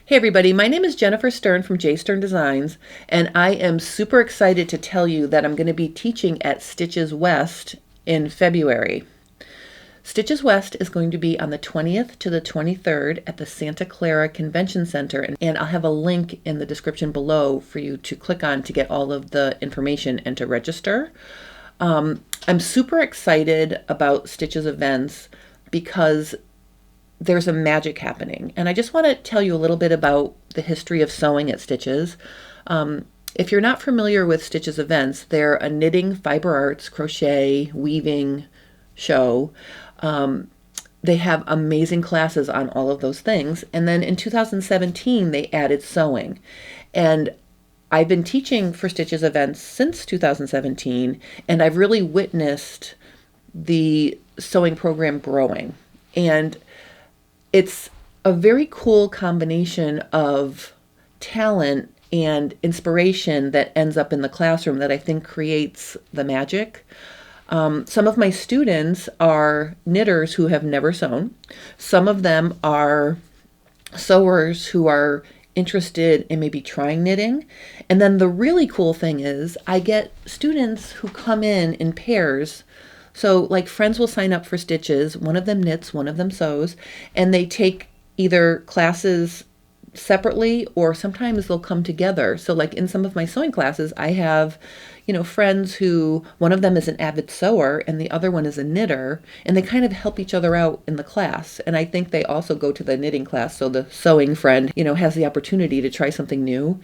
Hey everybody, my name is Jennifer Stern from J Stern Designs, and I am super excited to tell you that I'm going to be teaching at Stitches West in February. Stitches West is going to be on the 20th to the 23rd at the Santa Clara Convention Center, and I'll have a link in the description below for you to click on to get all of the information and to register. I'm super excited about Stitches events because there's a magic happening. And I just want to tell you a little bit about the history of sewing at Stitches. If you're not familiar with Stitches events, they're a knitting, fiber arts, crochet, weaving show. They have amazing classes on all of those things. And then in 2017, they added sewing. And I've been teaching for Stitches events since 2017, and I've really witnessed the sewing program growing. And it's a very cool combination of talent and inspiration that ends up in the classroom that I think creates the magic. Some of my students are knitters who have never sewn. Some of them are sewers who are interested in maybe trying knitting. And then the really cool thing is I get students who come in pairs. So like friends will sign up for Stitches, one of them knits, one of them sews, and they take either classes separately or sometimes they'll come together. So like in some of my sewing classes, I have, friends who one of them is an avid sewer and the other one is a knitter, and they kind of help each other out in the class. And I think they also go to the knitting class, so the sewing friend, has the opportunity to try something new.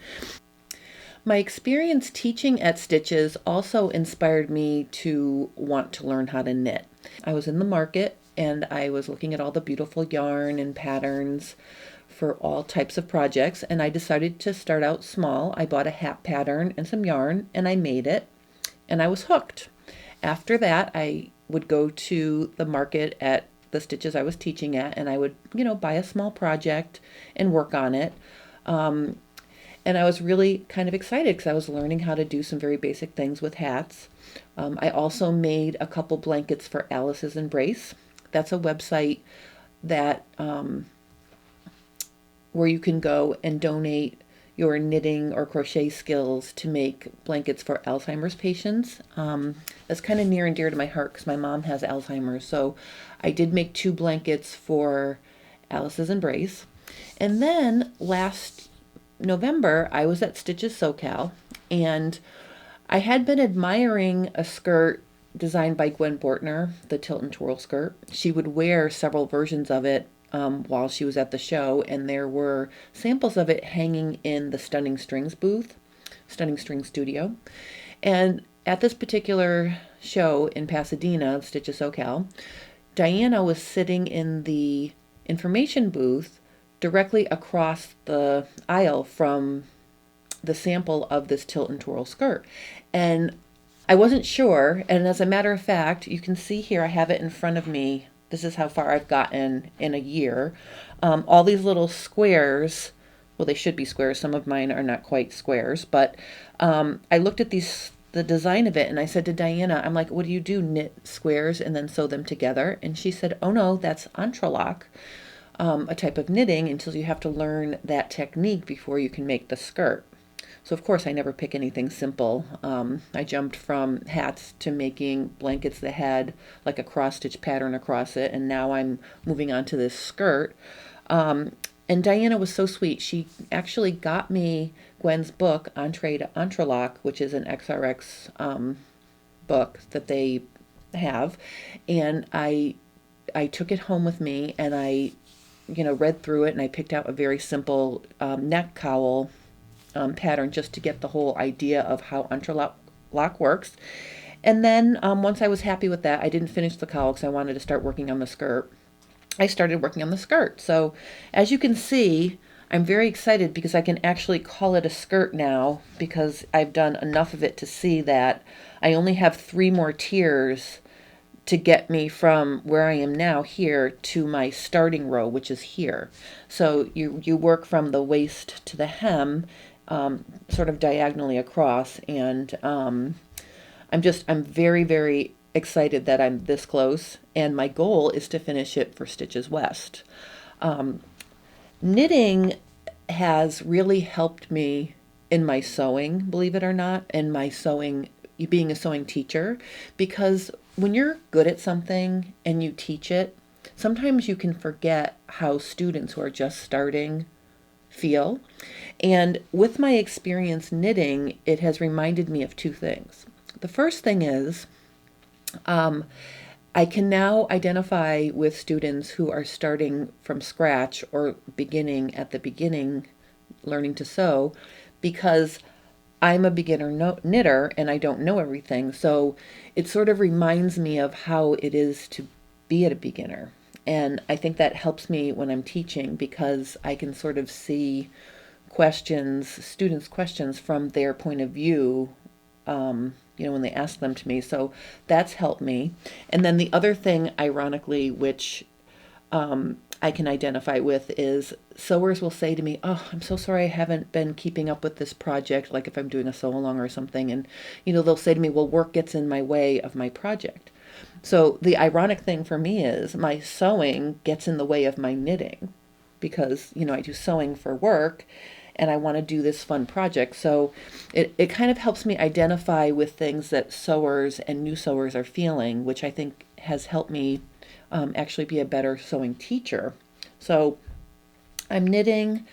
My experience teaching at Stitches also inspired me to want to learn how to knit. I was in the market and I was looking at all the beautiful yarn and patterns for all types of projects, and I decided to start out small. I bought a hat pattern and some yarn and I made it, and I was hooked. After that, I would go to the market at the Stitches I was teaching at, and I would, buy a small project and work on it. And I was really kind of excited because I was learning how to do some very basic things with hats. I also made a couple blankets for Alice's Embrace. That's a website that where you can go and donate your knitting or crochet skills to make blankets for Alzheimer's patients. That's kind of near and dear to my heart because my mom has Alzheimer's. So I did make 2 blankets for Alice's Embrace. And then last November, I was at Stitches SoCal, and I had been admiring a skirt designed by Gwen Bortner, the tilt and twirl skirt. She would wear several versions of it while she was at the show, and there were samples of it hanging in the Stunning Strings booth, Stunning Strings studio. And at this particular show in Pasadena, Stitches SoCal, Diana was sitting in the information booth directly across the aisle from the sample of this tilt and twirl skirt. And I wasn't sure, and as a matter of fact, you can see here, I have it in front of me. This is how far I've gotten in a year. All these little squares, well, they should be squares. Some of mine are not quite squares, but I looked at the design of it, and I said to Diana, I'm like, what do you do, knit squares and then sew them together? And she said, oh no, that's entrelac. A type of knitting, until you have to learn that technique before you can make the skirt. So of course I never pick anything simple. I jumped from hats to making blankets that had like a cross stitch pattern across it, and now I'm moving on to this skirt. And Diana was so sweet. She actually got me Gwen's book, Entree to Entrelac, which is an XRX book that they have, and I took it home with me, and I read through it, and I picked out a very simple neck cowl pattern just to get the whole idea of how entrelac works. And then once I was happy with that, I didn't finish the cowl because I wanted to start working on the skirt. I started working on the skirt. So as you can see, I'm very excited because I can actually call it a skirt now because I've done enough of it to see that I only have 3 more tiers to get me from where I am now here to my starting row, which is here. So you work from the waist to the hem, sort of diagonally across, and I'm very, very excited that I'm this close, and my goal is to finish it for Stitches West. Knitting has really helped me in my sewing, believe it or not, and my sewing, being a sewing teacher, because when you're good at something and you teach it, sometimes you can forget how students who are just starting feel. And with my experience knitting, it has reminded me of two things. The first thing is, I can now identify with students who are starting from scratch or beginning at the beginning, learning to sew, because I'm a beginner knitter and I don't know everything. So it sort of reminds me of how it is to be a beginner. And I think that helps me when I'm teaching because I can sort of see students' questions from their point of view, when they ask them to me. So that's helped me. And then the other thing, ironically, which I can identify with is sewers will say to me, "Oh, I'm so sorry I haven't been keeping up with this project," like if I'm doing a sew along or something. And, they'll say to me, "Well, work gets in my way of my project." So the ironic thing for me is my sewing gets in the way of my knitting because, I do sewing for work and I want to do this fun project. So it kind of helps me identify with things that sewers and new sewers are feeling, which I think has helped me actually be a better sewing teacher. So I'm knitting.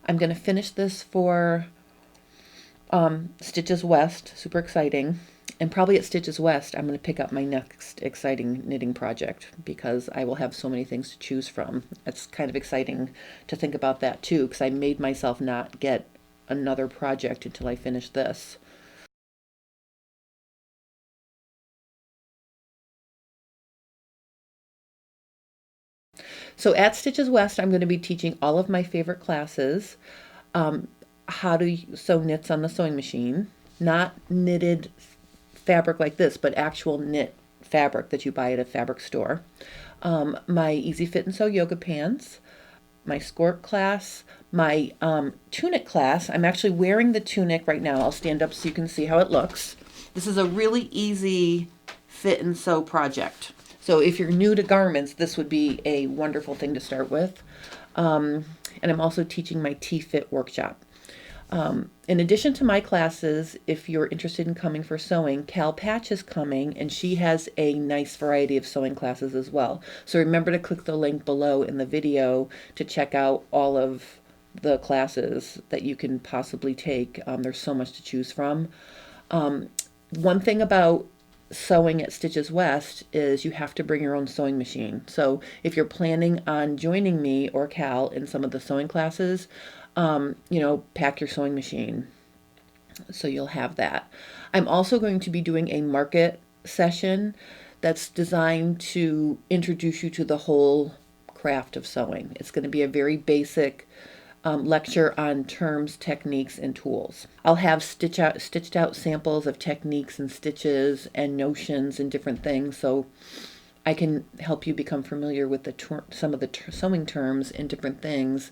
I'm going to finish this for Stitches West. Super exciting. And probably at Stitches West, I'm going to pick up my next exciting knitting project because I will have so many things to choose from. It's kind of exciting to think about that too, because I made myself not get another project until I finish this. So at Stitches West, I'm going to be teaching all of my favorite classes, um, how to sew knits on the sewing machine, not knitted fabric like this, but actual knit fabric that you buy at a fabric store. My Easy Fit and Sew yoga pants, my skirt class, my tunic class. I'm actually wearing the tunic right now. I'll stand up so you can see how it looks. This is a really easy fit and sew project. So if you're new to garments, this would be a wonderful thing to start with. And I'm also teaching my T-Fit workshop. In addition to my classes, if you're interested in coming for sewing, Cal Patch is coming and she has a nice variety of sewing classes as well. So remember to click the link below in the video to check out all of the classes that you can possibly take. There's so much to choose from. One thing about sewing at Stitches West is you have to bring your own sewing machine. So if you're planning on joining me or Cal in some of the sewing classes, pack your sewing machine so you'll have that. I'm also going to be doing a market session that's designed to introduce you to the whole craft of sewing. It's going to be a very basic lecture on terms, techniques, and tools. I'll have stitched out samples of techniques and stitches and notions and different things, so I can help you become familiar with some of the sewing terms and different things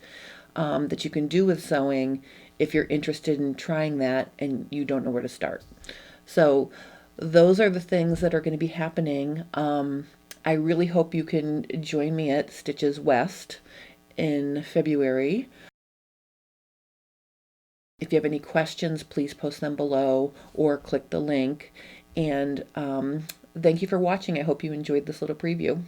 that you can do with sewing if you're interested in trying that and you don't know where to start. So those are the things that are going to be happening. I really hope you can join me at Stitches West in February. If you have any questions, please post them below or click the link. And thank you for watching. I hope you enjoyed this little preview.